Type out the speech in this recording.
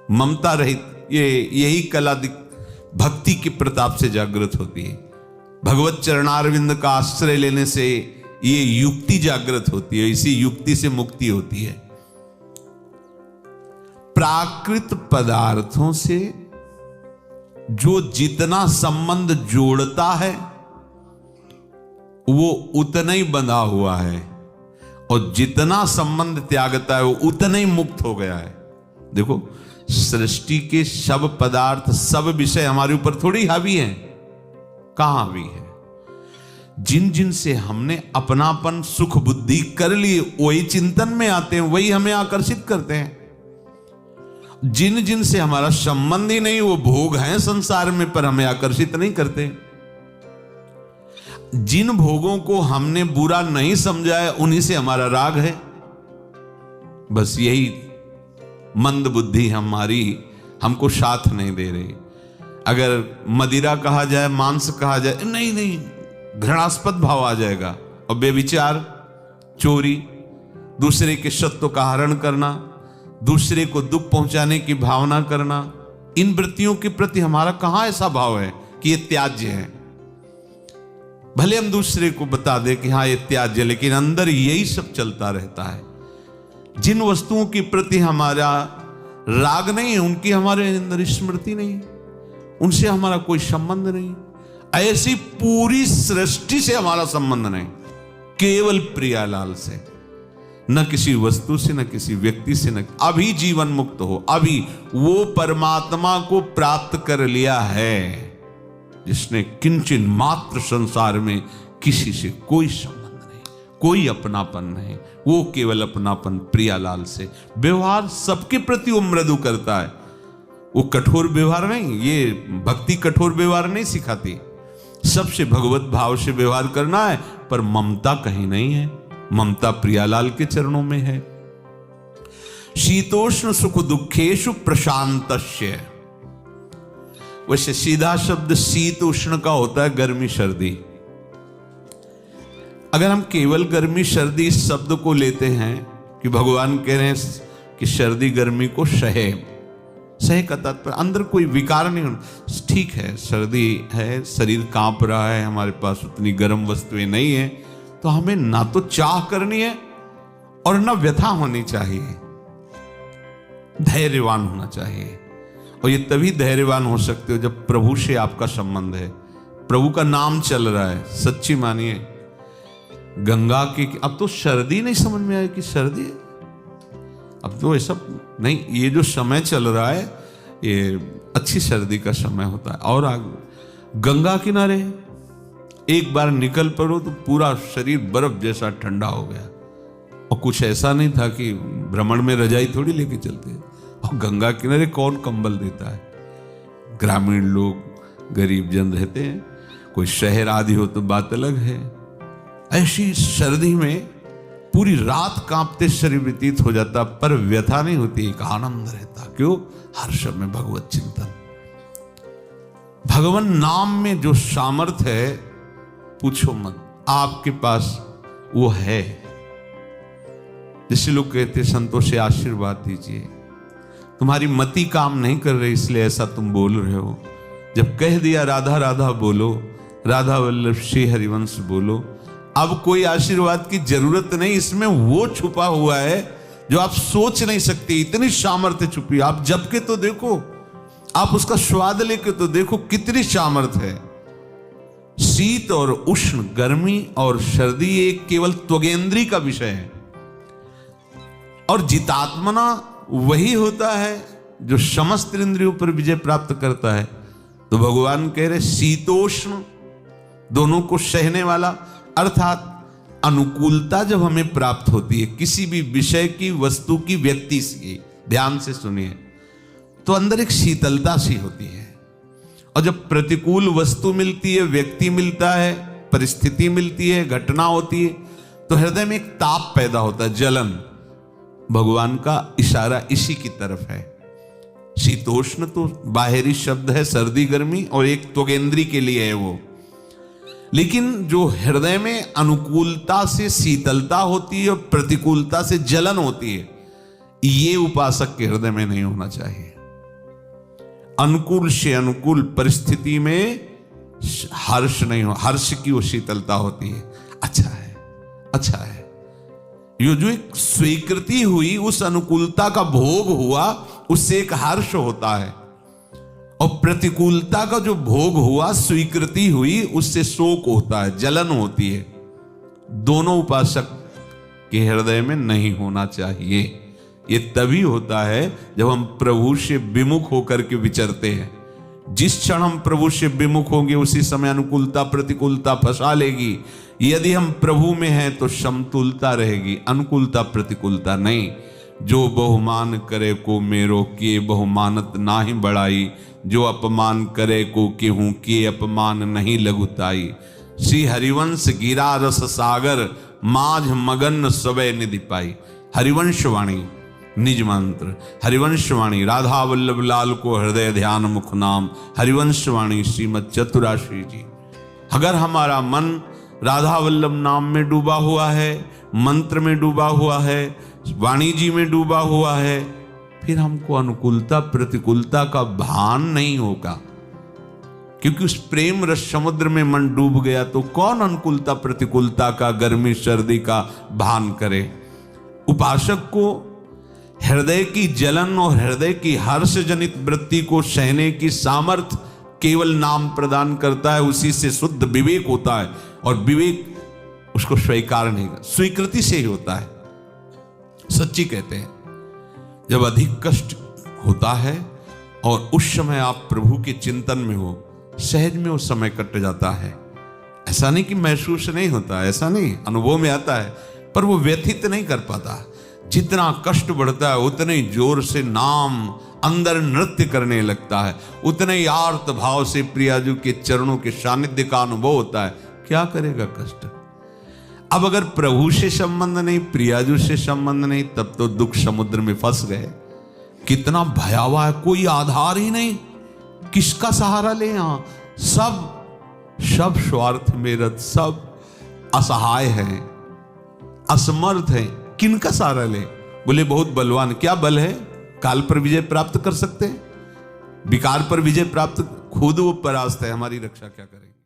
ममता रहित यही कला भक्ति के प्रताप से जागृत होती है। भगवत चरणारविंद का आश्रय लेने से ये युक्ति जागृत होती है, इसी युक्ति से मुक्ति होती है। प्राकृत पदार्थों से जो जितना संबंध जोड़ता है वो उतना ही बंधा हुआ है, और जितना संबंध त्यागता है वो उतना ही मुक्त हो गया है। देखो, सृष्टि के सब पदार्थ, सब विषय हमारे ऊपर थोड़ी हावी हैं। कहां हावी है? जिन जिन से हमने अपनापन सुख बुद्धि कर लिए वही चिंतन में आते हैं, वही हमें आकर्षित करते हैं। जिन जिन से हमारा संबंध ही नहीं, वो भोग हैं संसार में, पर हमें आकर्षित नहीं करते। जिन भोगों को हमने बुरा नहीं समझा है उन्हीं से हमारा राग है। बस यही मंद बुद्धि हमारी हमको साथ नहीं दे रही। अगर मदिरा कहा जाए, मांस कहा जाए, नहीं नहीं, घृणास्पद भाव आ जाएगा। और बेविचार, चोरी, दूसरे के सत्व का हरण करना, दूसरे को दुख पहुंचाने की भावना करना, इन वृत्तियों के प्रति हमारा कहां ऐसा भाव है कि ये त्याज्य है। भले हम दूसरे को बता दें कि हाँ ये त्याज्य, लेकिन अंदर यही सब चलता रहता है। जिन वस्तुओं के प्रति हमारा राग नहीं है, उनकी हमारे अंदर स्मृति नहीं, उनसे हमारा कोई संबंध नहीं। ऐसी पूरी सृष्टि से हमारा संबंध नहीं, केवल प्रियालाल से, न किसी वस्तु से, न किसी व्यक्ति से, न अभी जीवन मुक्त हो, अभी वो परमात्मा को प्राप्त कर लिया है जिसने किंचन मात्र संसार में किसी से कोई संबंध नहीं, कोई अपनापन नहीं। वो केवल अपनापन प्रियालाल से। व्यवहार सबके प्रति वो मृदु करता है, वो कठोर व्यवहार नहीं। ये भक्ति कठोर व्यवहार नहीं सिखाती, सबसे भगवत भाव से व्यवहार करना है, पर ममता कहीं नहीं है। ममता प्रियालाल के चरणों में है। शीतोष्ण सुख दुखेशु प्रशांतस्य। वैसे सीधा शब्द शीत उष्ण का होता है गर्मी सर्दी। अगर हम केवल गर्मी सर्दी इस शब्द को लेते हैं कि भगवान कह रहे हैं कि सर्दी गर्मी को सहे, सहे का तात्पर्य अंदर कोई विकार नहीं होना। ठीक है, सर्दी है, शरीर कांप रहा है, हमारे पास उतनी गर्म वस्तुएं नहीं है, तो हमें ना तो चाह करनी है और ना व्यथा होनी चाहिए, धैर्यवान होना चाहिए। और ये तभी धैर्यवान हो सकते हो जब प्रभु से आपका संबंध है, प्रभु का नाम चल रहा है। सच्ची मानिए, गंगा की अब तो सर्दी नहीं समझ में आए कि सर्दी है, अब तो ऐसा नहीं। ये जो समय चल रहा है ये अच्छी सर्दी का समय होता है। और गंगा किनारे एक बार निकल पड़ो तो पूरा शरीर बर्फ जैसा ठंडा हो गया। और कुछ ऐसा नहीं था कि भ्रमण में रजाई थोड़ी लेके चलते हैं। और गंगा किनारे कौन कंबल देता है? ग्रामीण लोग, गरीब जन रहते हैं, कोई शहर आदि हो तो बात अलग है। ऐसी सर्दी में पूरी रात कांपते शरीर व्यतीत हो जाता, पर व्यथा नहीं होती, एक आनंद रहता। क्यों? हर समय भगवत चिंतन। भगवान नाम में जो सामर्थ्य है पूछो मत, आपके पास वो है। जैसे लोग कहते संतों से आशीर्वाद दीजिए, तुम्हारी मति काम नहीं कर रही इसलिए ऐसा तुम बोल रहे हो। जब कह दिया राधा राधा बोलो, राधा वल्लभ श्री हरिवंश बोलो, अब कोई आशीर्वाद की जरूरत नहीं। इसमें वो छुपा हुआ है जो आप सोच नहीं सकते, इतनी सामर्थ्य छुपी। आप जब के तो देखो, आप उसका स्वाद लेके तो देखो, कितनी सामर्थ्य है। शीत और उष्ण, गर्मी और सर्दी एक केवल त्वगेंद्री का विषय है। और जितात्मना वही होता है जो समस्त इंद्रियों पर विजय प्राप्त करता है। तो भगवान कह रहे शीतोष्ण दोनों को सहने वाला, अर्थात अनुकूलता जब हमें प्राप्त होती है किसी भी विषय की, वस्तु की, व्यक्ति की, ध्यान से सुनिए, तो अंदर एक शीतलता सी होती है। और जब प्रतिकूल वस्तु मिलती है, व्यक्ति मिलता है, परिस्थिति मिलती है, घटना होती है, तो हृदय में एक ताप पैदा होता है, जलन। भगवान का इशारा इसी की तरफ है। शीतोष्ण तो बाहरी शब्द है, सर्दी गर्मी, और एक त्वगेंद्री के लिए है वो। लेकिन जो हृदय में अनुकूलता से शीतलता होती है और प्रतिकूलता से जलन होती है, ये उपासक के हृदय में नहीं होना चाहिए। अनुकूल से अनुकूल परिस्थिति में हर्ष नहीं हो, हर्ष की वो शीतलता होती है। अच्छा है, अच्छा है। ये जो एक स्वीकृति हुई, उस अनुकूलता का भोग हुआ, उससे एक हर्ष होता है। और प्रतिकूलता का जो भोग हुआ, स्वीकृति हुई, उससे शोक होता है, जलन होती है। दोनों उपासक के हृदय में नहीं होना चाहिए। ये तभी होता है जब हम प्रभु से विमुख होकर के विचरते हैं। जिस क्षण हम प्रभु से विमुख होंगे, उसी समय अनुकूलता प्रतिकूलता फंसा लेगी। यदि हम प्रभु में हैं तो समतुलता रहेगी, अनुकूलता प्रतिकूलता नहीं। जो बहुमान करे को मेरो किए बहुमानत नाही बढ़ाई, जो अपमान करे को केहूं किए अपमान नहीं लघुताई। श्री हरिवंश गिरा रस सागर माझ मगन सबे निधि पाई। हरिवंशवाणी निज मंत्र, हरिवंशवाणी राधा वल्लभ लाल को हृदय ध्यान मुख नाम। हरिवंशवाणी श्रीमद चतुराश्री जी। अगर हमारा मन राधा वल्लभ नाम में डूबा हुआ है, मंत्र में डूबा हुआ है, वाणी जी में डूबा हुआ है, फिर हमको अनुकूलता प्रतिकूलता का भान नहीं होगा। क्योंकि उस प्रेम रस समुद्र में मन डूब गया तो कौन अनुकूलता प्रतिकूलता का, गर्मी सर्दी का भान करे। उपासक को हृदय की जलन और हृदय की हर्ष जनित वृत्ति को सहने की सामर्थ्य केवल नाम प्रदान करता है। उसी से शुद्ध विवेक होता है, और विवेक उसको स्वीकार नहीं कर, स्वीकृति से ही होता है। सच्ची कहते हैं, जब अधिक कष्ट होता है और उस समय आप प्रभु के चिंतन में हो, सहज में उस समय कट जाता है। ऐसा नहीं कि महसूस नहीं होता, ऐसा नहीं, अनुभव में आता है, पर वो व्यथित नहीं कर पाता। जितना कष्ट बढ़ता है उतने ही जोर से नाम अंदर नृत्य करने लगता है, उतने ही आर्त भाव से प्रियाजू के चरणों के सानिध्य का अनुभव होता है। क्या करेगा कष्ट। अब अगर प्रभु से संबंध नहीं, प्रियाजू से संबंध नहीं, तब तो दुख समुद्र में फंस गए। कितना भयावह है, कोई आधार ही नहीं, किसका सहारा ले। यहां सब स्वार्थ में रत, सब असहाय हैं, असमर्थ हैं। किनका सहारा ले। बोले बहुत बलवान, क्या बल है, काल पर विजय प्राप्त कर सकते हैं, विकार पर विजय प्राप्त, खुद वो परास्त है, हमारी रक्षा क्या करें।